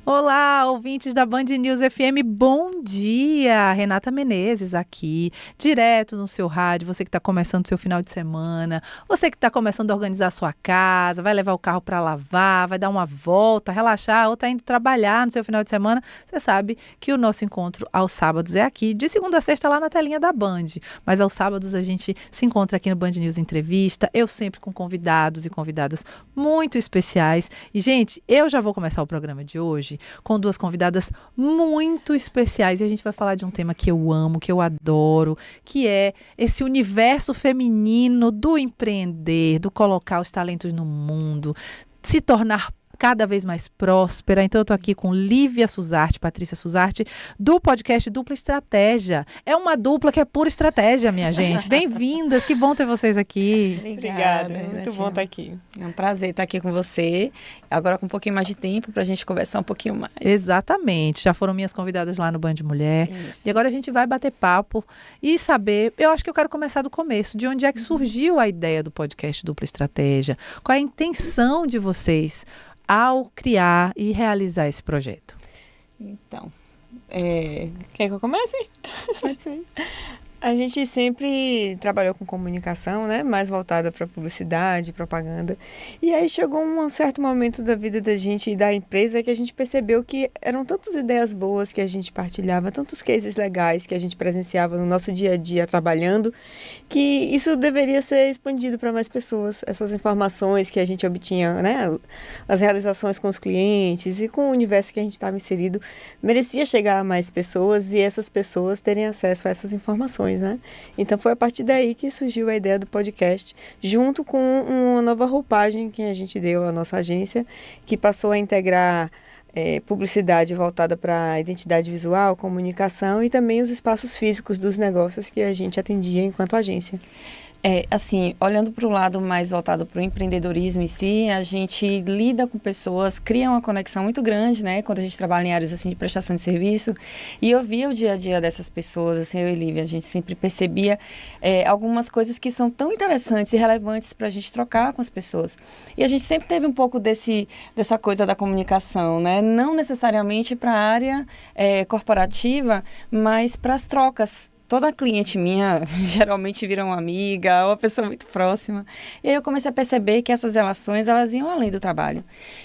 Olá, ouvintes da Band News FM, bom dia! Renata Menezes aqui, direto no seu rádio, você que está começando o seu final de semana, você que está começando a organizar a sua casa, vai levar o carro para lavar, vai dar uma volta, relaxar ou está indo trabalhar no seu final de semana, você sabe que o nosso encontro aos sábados é aqui, de segunda a sexta lá na telinha da Band, mas aos sábados a gente se encontra aqui no Band News Entrevista, eu sempre com convidados e convidadas muito especiais. E, gente, eu já vou começar o programa de hoje com duas convidadas muito especiais e a gente vai falar de um tema que eu amo, que eu adoro, que é esse universo feminino do empreender, do colocar os talentos no mundo, se tornar cada vez mais próspera. Então eu tô aqui com Lívia Susarte, Patrícia Susarte, do podcast Dupla Estratégia. É uma dupla que é pura estratégia, minha gente. Bem-vindas, que bom ter vocês aqui. Obrigada, muito bom estar aqui. É um prazer estar aqui com você, agora com um pouquinho mais de tempo para a gente conversar um pouquinho mais. Exatamente, já foram minhas convidadas lá no Band Mulher. Isso. E agora a gente vai bater papo e saber, eu acho que eu quero começar do começo, de onde é que surgiu a ideia do podcast Dupla Estratégia, qual é a intenção de vocês ao criar e realizar esse projeto? Então, Quer que eu comece? pode ser. A gente sempre trabalhou com comunicação, né? Mais voltada para publicidade, propaganda. E aí chegou um certo momento da vida da gente e da empresa que a gente percebeu que eram tantas ideias boas que a gente partilhava, tantos cases legais que a gente presenciava no nosso dia a dia trabalhando, que isso deveria ser expandido para mais pessoas. Essas informações que a gente obtinha, né? As realizações com os clientes e com o universo que a gente estava inserido, merecia chegar a mais pessoas e essas pessoas terem acesso a essas informações. Né? Então foi a partir daí que surgiu a ideia do podcast, junto com uma nova roupagem que a gente deu à nossa agência, que passou a integrar publicidade voltada para a identidade visual, comunicação e também os espaços físicos dos negócios que a gente atendia enquanto agência. Assim, olhando para o lado mais voltado para o empreendedorismo em si, a gente lida com pessoas, cria uma conexão muito grande, né? Quando a gente trabalha em áreas assim de prestação de serviço. E eu via o dia a dia dessas pessoas, assim, eu e Lívia, a gente sempre percebia algumas coisas que são tão interessantes e relevantes para a gente trocar com as pessoas. E a gente sempre teve um pouco dessa coisa da comunicação, né? Não necessariamente para a área corporativa, mas para as trocas. Toda cliente minha geralmente vira uma amiga, uma pessoa muito próxima. E aí eu comecei a perceber que essas relações, elas iam além do trabalho.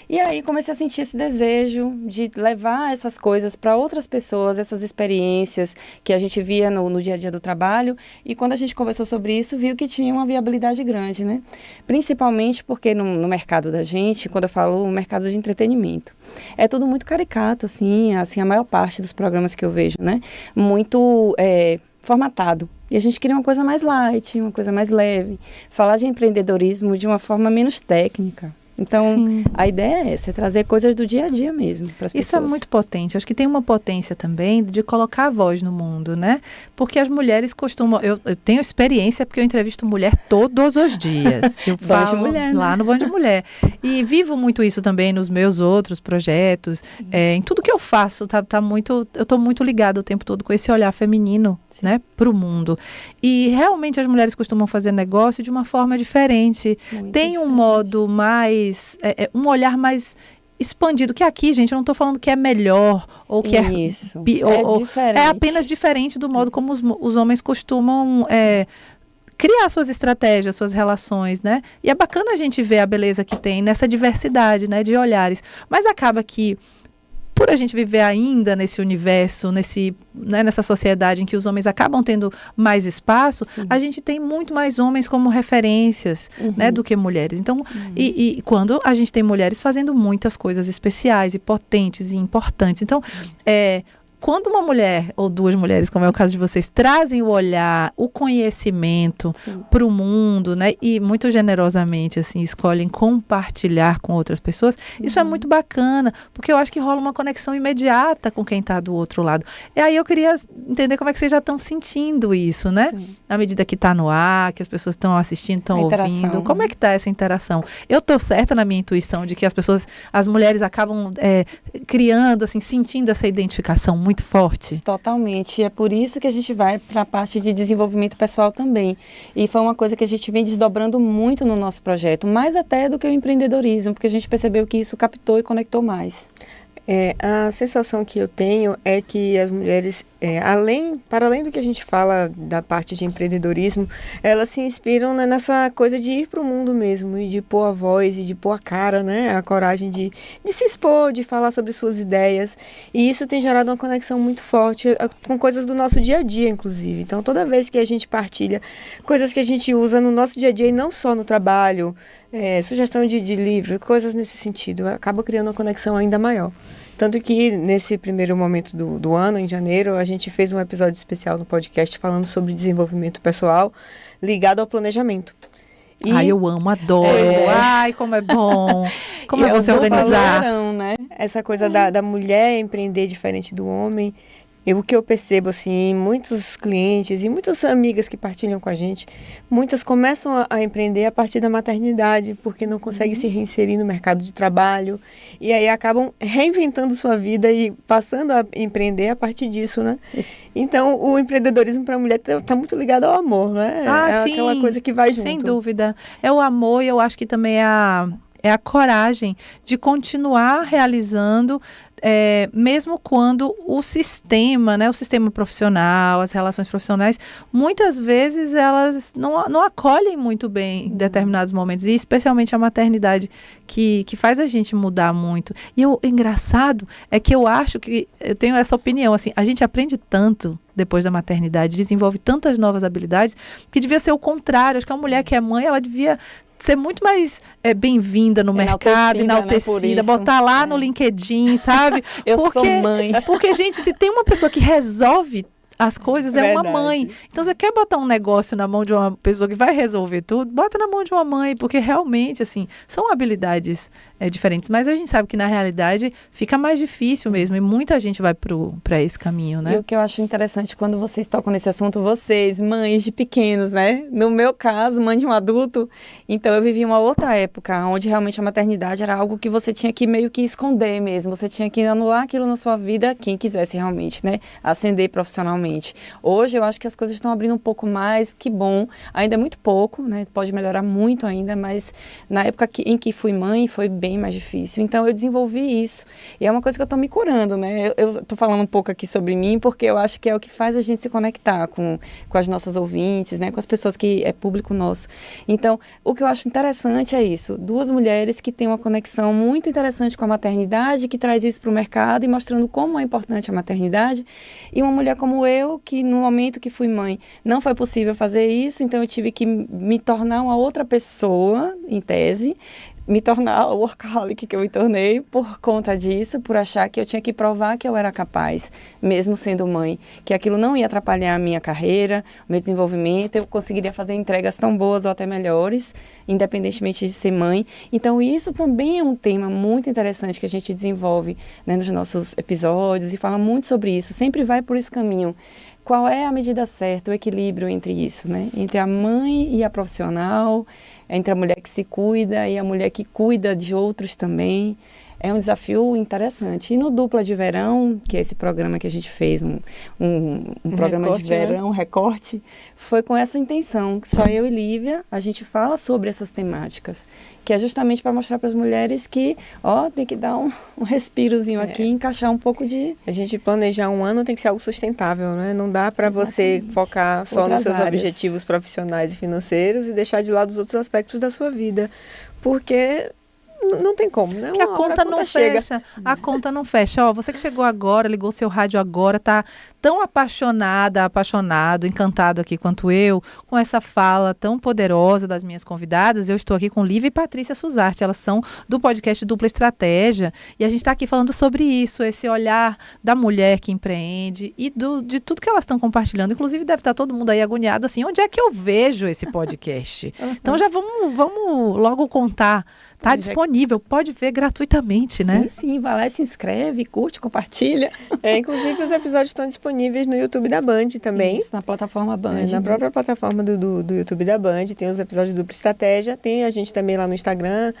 E aí comecei a sentir esse desejo de levar essas coisas para outras pessoas, essas experiências que a gente via no dia a dia do trabalho. E quando a gente conversou sobre isso, viu que tinha uma viabilidade grande, né? Principalmente porque no mercado da gente, quando eu falo mercado de entretenimento, é tudo muito caricato, assim a maior parte dos programas que eu vejo, né? Muito formatado. E a gente queria uma coisa mais light, uma coisa mais leve. Falar de empreendedorismo de uma forma menos técnica. Então, sim, a ideia é essa, é trazer coisas do dia a dia mesmo para as pessoas. Isso é muito potente. Acho que tem uma potência também de colocar a voz no mundo, né? Porque as mulheres costumam... Eu tenho experiência porque eu entrevisto mulher todos os dias. Eu falo mulher, lá, né? No Band Mulher. E vivo muito isso também nos meus outros projetos. Em tudo que eu faço, eu estou muito ligada o tempo todo com esse olhar feminino, né, para o mundo. E realmente as mulheres costumam fazer negócio de uma forma diferente. Muito tem diferente. Um modo mais... um olhar mais expandido, que aqui, gente, eu não estou falando que é melhor ou que isso, diferente. É apenas diferente do modo como os homens costumam criar suas estratégias, suas relações, né? E é bacana a gente ver a beleza que tem nessa diversidade, né, de olhares. Mas acaba que por a gente viver ainda nesse universo, nessa sociedade em que os homens acabam tendo mais espaço, sim, a gente tem muito mais homens como referências, né, do que mulheres. Então, e quando a gente tem mulheres fazendo muitas coisas especiais e potentes e importantes. Então, quando uma mulher ou duas mulheres, como é o caso de vocês, trazem o olhar, o conhecimento para o mundo, né, e muito generosamente assim, escolhem compartilhar com outras pessoas, isso é muito bacana, porque eu acho que rola uma conexão imediata com quem está do outro lado. E aí eu queria entender como é que vocês já estão sentindo isso, né? Na medida que está no ar, que as pessoas estão assistindo, estão ouvindo. Como é que está essa interação? Eu estou certa na minha intuição de que as mulheres acabam criando, assim, sentindo essa identificação muito forte? Totalmente. É por isso que a gente vai para a parte de desenvolvimento pessoal também. E foi uma coisa que a gente vem desdobrando muito no nosso projeto, mais até do que o empreendedorismo, porque a gente percebeu que isso captou e conectou mais. A sensação que eu tenho é que as mulheres, para além do que a gente fala da parte de empreendedorismo, elas se inspiram, né, nessa coisa de ir para o mundo mesmo, e de pôr a voz, e de pôr a cara, né, a coragem de se expor, de falar sobre suas ideias. E isso tem gerado uma conexão muito forte com coisas do nosso dia a dia, inclusive. Então, toda vez que a gente partilha coisas que a gente usa no nosso dia a dia e não só no trabalho, sugestão de livro, coisas nesse sentido, acaba criando uma conexão ainda maior. Tanto que nesse primeiro momento do ano, em janeiro, a gente fez um episódio especial no podcast falando sobre desenvolvimento pessoal ligado ao planejamento. Ai, eu amo, adoro. Ai, como é bom. Como é bom se organizar. Padrão, né? Essa coisa da mulher empreender diferente do homem. O que eu percebo, assim, muitos clientes e muitas amigas que partilham com a gente, muitas começam a empreender a partir da maternidade, porque não conseguem se reinserir no mercado de trabalho, e aí acabam reinventando sua vida e passando a empreender a partir disso, né? Então, o empreendedorismo para a mulher está muito ligado ao amor, né? Sim, aquela coisa que vai junto. Sem dúvida. É o amor e eu acho que também é a coragem de continuar realizando, mesmo quando o sistema, né, o sistema profissional, as relações profissionais, muitas vezes elas não acolhem muito bem em determinados momentos, e especialmente a maternidade, que faz a gente mudar muito. E o engraçado é que eu acho que, eu tenho essa opinião, assim, a gente aprende tanto depois da maternidade, desenvolve tantas novas habilidades, que devia ser o contrário. Acho que a mulher que é mãe, ela devia ser muito mais bem-vinda no mercado, enaltecida, né, botar lá no LinkedIn, sabe? Eu sou mãe. Porque, gente, se tem uma pessoa que resolve as coisas, é uma mãe. Então, você quer botar um negócio na mão de uma pessoa que vai resolver tudo, bota na mão de uma mãe, porque realmente, assim, são habilidades diferentes. Mas a gente sabe que, na realidade, fica mais difícil mesmo, e muita gente vai para esse caminho, né? E o que eu acho interessante, quando vocês tocam nesse assunto, vocês, mães de pequenos, né? No meu caso, mãe de um adulto, então eu vivi uma outra época, onde realmente a maternidade era algo que você tinha que meio que esconder mesmo, você tinha que anular aquilo na sua vida, quem quisesse realmente, né? Ascender profissionalmente. Hoje eu acho que as coisas estão abrindo um pouco mais, que bom, ainda é muito pouco, né? Pode melhorar muito ainda, mas na época em que fui mãe foi bem mais difícil, então eu desenvolvi isso, e é uma coisa que eu tô me curando, né? Eu tô falando um pouco aqui sobre mim, porque eu acho que é o que faz a gente se conectar com as nossas ouvintes, né? Com as pessoas que é público nosso. Então, o que eu acho interessante é isso, duas mulheres que têm uma conexão muito interessante com a maternidade, que traz isso para o mercado e mostrando como é importante a maternidade, e uma mulher como eu, que no momento que fui mãe, não foi possível fazer isso, então eu tive que me tornar uma outra pessoa, em tese, me tornar o workaholic que eu me tornei por conta disso, por achar que eu tinha que provar que eu era capaz, mesmo sendo mãe, que aquilo não ia atrapalhar a minha carreira, o meu desenvolvimento, eu conseguiria fazer entregas tão boas ou até melhores, independentemente de ser mãe. Então isso também é um tema muito interessante que a gente desenvolve, né, nos nossos episódios, e fala muito sobre isso, sempre vai por esse caminho. Qual é a medida certa, o equilíbrio entre isso, né? Entre a mãe e a profissional, entre a mulher que se cuida e a mulher que cuida de outros também. É um desafio interessante. E no Dupla de Verão, que é esse programa que a gente fez, um programa recorte, de verão, né? Recorte, foi com essa intenção, que só eu e Lívia, a gente fala sobre essas temáticas, que é justamente para mostrar para as mulheres que, tem que dar um respirozinho aqui, encaixar um pouco de... A gente planejar um ano tem que ser algo sustentável, né? Não dá para você focar só nos seus objetivos profissionais e financeiros e deixar de lado os outros aspectos da sua vida, porque... Não tem como, né? Que a conta não fecha. A conta não fecha. Você que chegou agora, ligou seu rádio agora, tá tão apaixonado, encantado aqui quanto eu, com essa fala tão poderosa das minhas convidadas. Eu estou aqui com Lívia e Patrícia Suzarte. Elas são do podcast Dupla Estratégia. E a gente está aqui falando sobre isso, esse olhar da mulher que empreende e de tudo que elas estão compartilhando. Inclusive, deve estar todo mundo aí agoniado assim, onde é que eu vejo esse podcast? Então, já vamos logo contar. Está disponível, pode ver gratuitamente, né? Sim, vai lá, se inscreve, curte, compartilha. Inclusive, os episódios estão disponíveis no YouTube da Band também. Isso, na plataforma Band. Na própria plataforma do YouTube da Band, tem os episódios de Dupla Estratégia, tem a gente também lá no Instagram,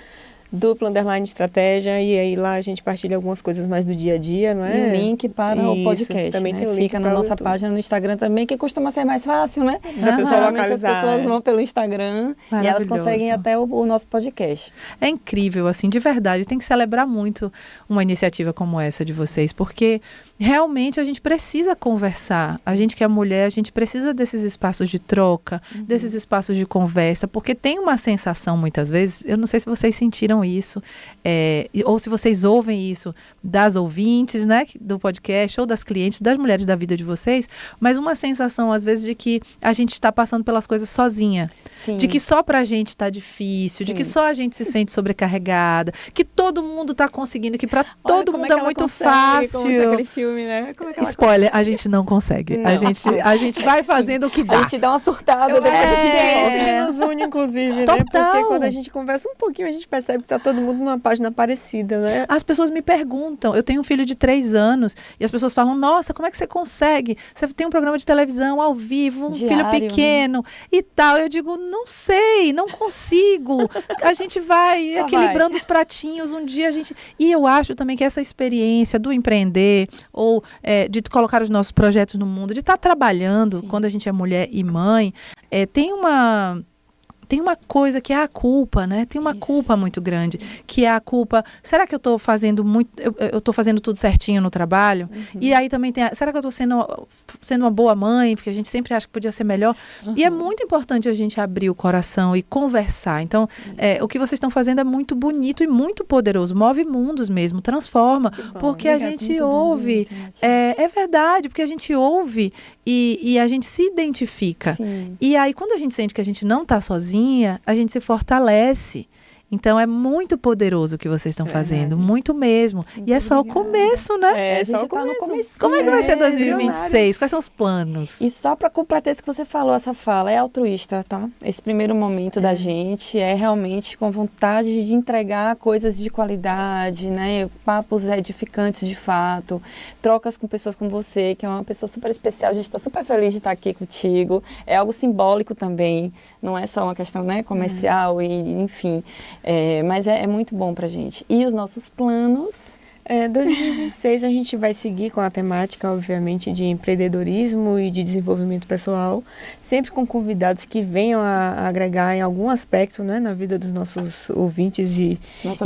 @estratégia, e aí lá a gente partilha algumas coisas mais do dia a dia, não é? E um link para o podcast, também né? tem um link Fica na nossa YouTube. página no Instagram também, que costuma ser mais fácil, né? Da pessoa Geralmente localizar. as pessoas vão pelo Instagram e elas Maravilhoso. conseguem até o nosso podcast. É incrível, assim, de verdade. Tem que celebrar muito uma iniciativa como essa de vocês, porque realmente a gente precisa conversar. A gente que é mulher, a gente precisa desses espaços de troca, desses espaços de conversa, porque tem uma sensação, muitas vezes, eu não sei se vocês sentiram isso, ou se vocês ouvem isso das ouvintes, né, do podcast, ou das clientes, das mulheres da vida de vocês, mas uma sensação, às vezes, de que a gente está passando pelas coisas sozinha. Sim. De que só pra gente está difícil, de Sim. que só a gente se sente sobrecarregada, que todo mundo está conseguindo, que para todo como mundo que é ela muito consegue, como diz fácil. aquele filme, né? Como é que ela Spoiler, a gente não consegue. Não. A gente vai fazendo o que A dá. gente dá uma surtada, Eu depois acho a gente que é volta. isso que nos une, inclusive, né? Total. Porque quando a gente conversa um pouquinho, a gente percebe que tá todo mundo numa página parecida, né? As pessoas me perguntam, eu tenho um filho de 3 anos, e as pessoas falam, nossa, como é que você consegue? Você tem um programa de televisão ao vivo, um filho Diário, pequeno e tal. Eu digo, não sei, não consigo. A gente vai Só equilibrando os pratinhos um dia a gente... E eu acho também que essa experiência do empreender, ou de colocar os nossos projetos no mundo, de estar trabalhando, Sim. quando a gente é mulher e mãe, tem uma coisa que é a culpa, né? Tem uma Isso. culpa muito grande, que é a culpa, será que eu estou fazendo muito, eu estou fazendo tudo certinho no trabalho? E aí também tem, será que eu estou sendo uma boa mãe? Porque a gente sempre acha que podia ser melhor. E é muito importante a gente abrir o coração e conversar. Então, o que vocês estão fazendo é muito bonito e muito poderoso, move mundos mesmo, transforma, porque a Obrigada, gente muito bom ouve, mesmo, Nath. é verdade, porque a gente ouve e a gente se identifica. Sim. E aí, quando a gente sente que a gente não está sozinha, a gente se fortalece. Então, é muito poderoso o que vocês estão fazendo, muito mesmo. E é só o começo, né? A gente tá no começo. Como é que vai ser 2026? Quais são os planos? E só para completar isso que você falou, essa fala é altruísta, tá? Esse primeiro momento da gente é realmente com vontade de entregar coisas de qualidade, né? Papos edificantes de fato, trocas com pessoas como você, que é uma pessoa super especial. A gente está super feliz de estar aqui contigo. É algo simbólico também, não é só uma questão, né, comercial e enfim. Mas é muito bom pra gente. E os nossos planos? 2026 a gente vai seguir com a temática, obviamente, de empreendedorismo e de desenvolvimento pessoal, sempre com convidados que venham a agregar em algum aspecto, né, na vida dos nossos ouvintes e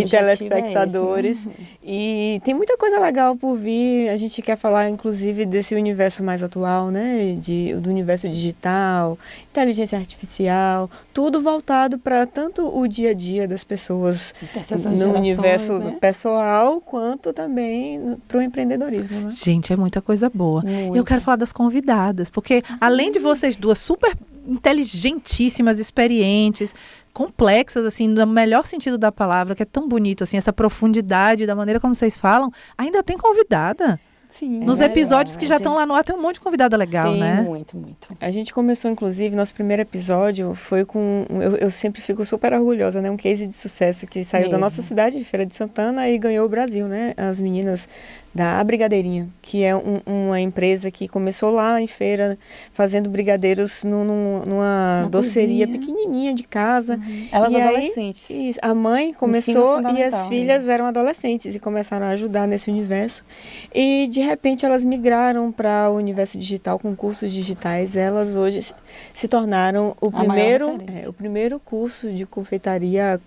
telespectadores. É esse, né? E tem muita coisa legal por vir. A gente quer falar, inclusive, desse universo mais atual, né, do universo digital, inteligência artificial, tudo voltado para tanto o dia a dia das pessoas Interseção de no gerações, universo né? pessoal, quanto também para o empreendedorismo, né? Gente, é muita coisa boa. Muito. E eu quero falar das convidadas, porque além de vocês duas super inteligentíssimas, experientes, complexas, assim, no melhor sentido da palavra, que é tão bonito, assim, essa profundidade da maneira como vocês falam, ainda tem convidada. Sim. Nos episódios que já estão lá no ar, tem um monte de convidada legal, Tem né? Muito, muito. A gente começou, inclusive, nosso primeiro episódio foi com... Eu sempre fico super orgulhosa, né? Um case de sucesso que saiu da Mesmo. nossa cidade, Feira de Santana, e ganhou o Brasil, né? As meninas da A Brigadeirinha, que é uma empresa que começou lá em Feira, fazendo brigadeiros numa doceria cozinha. pequenininha de casa. Elas E aí, adolescentes. isso, a mãe começou e fundamental, as filhas eram adolescentes e começaram a ajudar nesse universo. E, de repente, elas migraram para o universo digital com cursos digitais. Elas hoje se tornaram o A maior primeiro, referência. o primeiro curso de confeitaria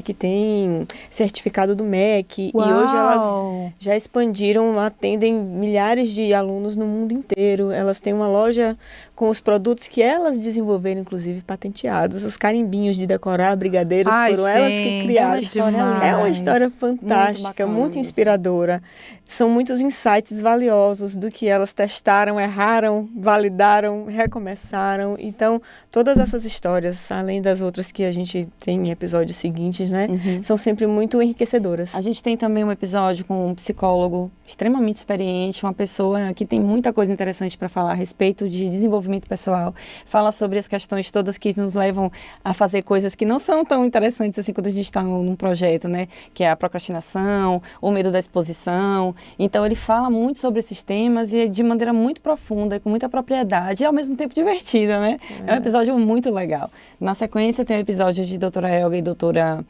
que tem certificado do MEC. E hoje elas Uau! já expandiram, atendem milhares de alunos no mundo inteiro. Elas têm uma loja com os produtos que elas desenvolveram, inclusive patenteados. Os carimbinhos de decorar brigadeiros Ai, foram elas que gente, criaram. É uma história demais. linda. É uma história Muito fantástica, bacana muito mesmo. inspiradora. São muitos insights valiosos do que elas testaram, erraram, validaram, recomeçaram. Então, todas essas histórias, além das outras que a gente tem em episódios seguintes, né, são sempre muito enriquecedoras. A gente tem também um episódio com um psicólogo extremamente experiente, uma pessoa que tem muita coisa interessante para falar a respeito de desenvolvimento pessoal. Fala sobre as questões todas que nos levam a fazer coisas que não são tão interessantes assim quando a gente está num projeto, né? Que é a procrastinação, o medo da exposição. Então, ele fala muito sobre esses temas e de maneira muito profunda e com muita propriedade e ao mesmo tempo divertida, né? É um episódio muito legal. Na sequência, tem o episódio de doutora Elga e doutora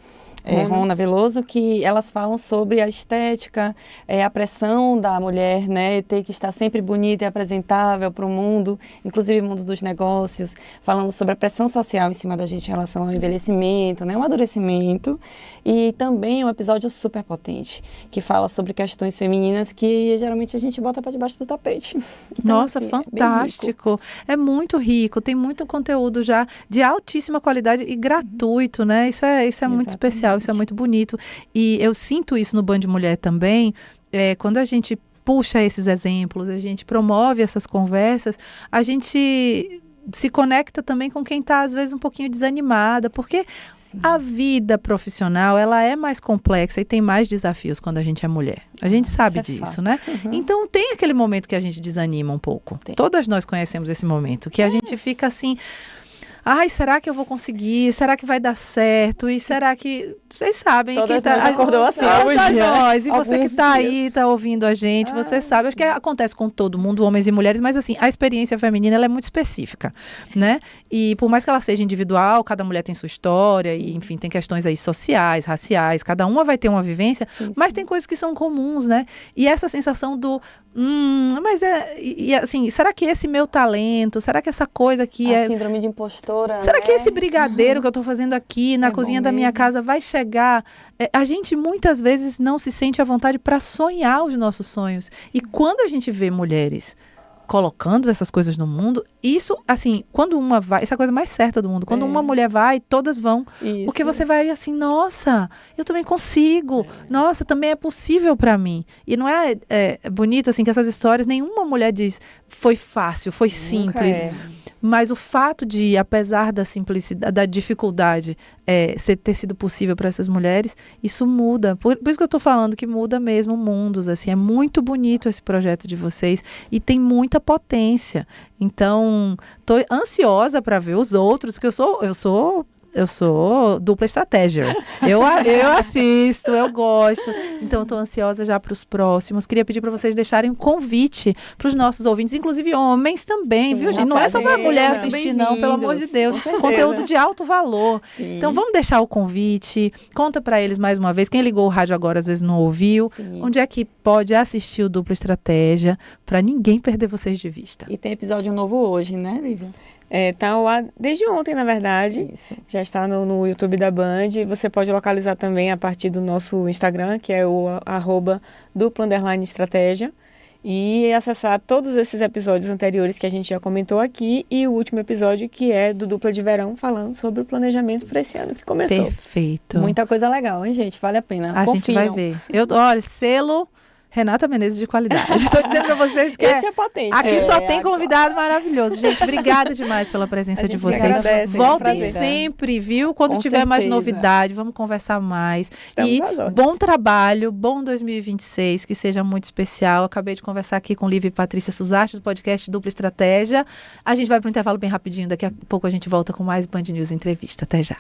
Rona Veloso, que elas falam sobre a estética, a pressão da mulher, né, ter que estar sempre bonita e apresentável para o mundo, inclusive o mundo dos negócios, falando sobre a pressão social em cima da gente em relação ao envelhecimento, né, o amadurecimento, e também um episódio super potente, que fala sobre questões femininas que geralmente a gente bota para debaixo do tapete. Então, nossa, assim, fantástico. É muito rico, tem muito conteúdo já de altíssima qualidade e gratuito, né? Isso é muito especial, isso é muito bonito. E eu sinto isso no Band Mulher também, quando a gente puxa esses exemplos, a gente promove essas conversas, a gente se conecta também com quem está, às vezes, um pouquinho desanimada, porque a vida profissional, ela é mais complexa e tem mais desafios quando a gente é mulher. A gente sabe disso, né? Então, tem aquele momento que a gente desanima um pouco. Todas nós conhecemos esse momento, que a gente fica assim... Ai, será que eu vou conseguir? Será que vai dar certo? E será que... Vocês sabem. Todas nós acordou assim. Todas nós. E você que está aí, está ouvindo a gente, você sabe. Acho que acontece com todo mundo, homens e mulheres, mas assim, a experiência feminina, ela é muito específica, né? E por mais que ela seja individual, cada mulher tem sua história, e enfim, tem questões aí sociais, raciais, cada uma vai ter uma vivência, mas tem coisas que são comuns, né? E essa sensação do... mas assim, será que esse meu talento, será que essa coisa aqui a síndrome de impostora, será que esse brigadeiro que eu estou fazendo aqui na cozinha da minha casa vai chegar? A gente muitas vezes não se sente à vontade para sonhar os nossos sonhos. E quando a gente vê mulheres colocando essas coisas no mundo, isso, assim, quando uma vai, essa é a coisa mais certa do mundo, quando uma mulher vai, todas vão, porque você vai assim, nossa, eu também consigo, nossa, também é possível para mim, e não é bonito, assim, que essas histórias, nenhuma mulher diz, foi fácil, foi simples, mas o fato de, apesar da simplicidade, da dificuldade ter sido possível para essas mulheres, isso muda. Por isso que eu estou falando que muda mesmo mundos. Assim, é muito bonito esse projeto de vocês e tem muita potência. Então, estou ansiosa para ver os outros, porque eu sou dupla estratégia. Eu assisto, eu gosto. Então, estou ansiosa já para os próximos. Queria pedir para vocês deixarem um convite para os nossos ouvintes, inclusive homens também, viu, gente? Não é só para mulher assistir, não, pelo amor de Deus. Conteúdo de alto valor. Sim. Então, vamos deixar o convite. Conta para eles mais uma vez. Quem ligou o rádio agora, às vezes, não ouviu. Sim. Onde é que pode assistir o Dupla Estratégia para ninguém perder vocês de vista? E tem episódio novo hoje, né, Lívia? Tá desde ontem, na verdade. Isso. Já está no YouTube da Band. Você pode localizar também a partir do nosso Instagram, que é o @dupla_estratégia. E acessar todos esses episódios anteriores que a gente já comentou aqui. E o último episódio, que é do Dupla de Verão, falando sobre o planejamento para esse ano que começou. Perfeito. Muita coisa legal, hein, gente? Vale a pena. A gente vai ver. Olha, selo... Renata Menezes de qualidade. Estou dizendo para vocês que esse é potente. Aqui só tem convidado maravilhoso. Gente, obrigada demais pela presença de vocês. Agradece, voltem sempre, viu? Quando tiver mais novidade, vamos conversar mais. E bom trabalho, bom 2026, que seja muito especial. Acabei de conversar aqui com Lívia e Patrícia Suzarte, do podcast Dupla Estratégia. A gente vai para um intervalo bem rapidinho. Daqui a pouco a gente volta com mais Band News Entrevista. Até já.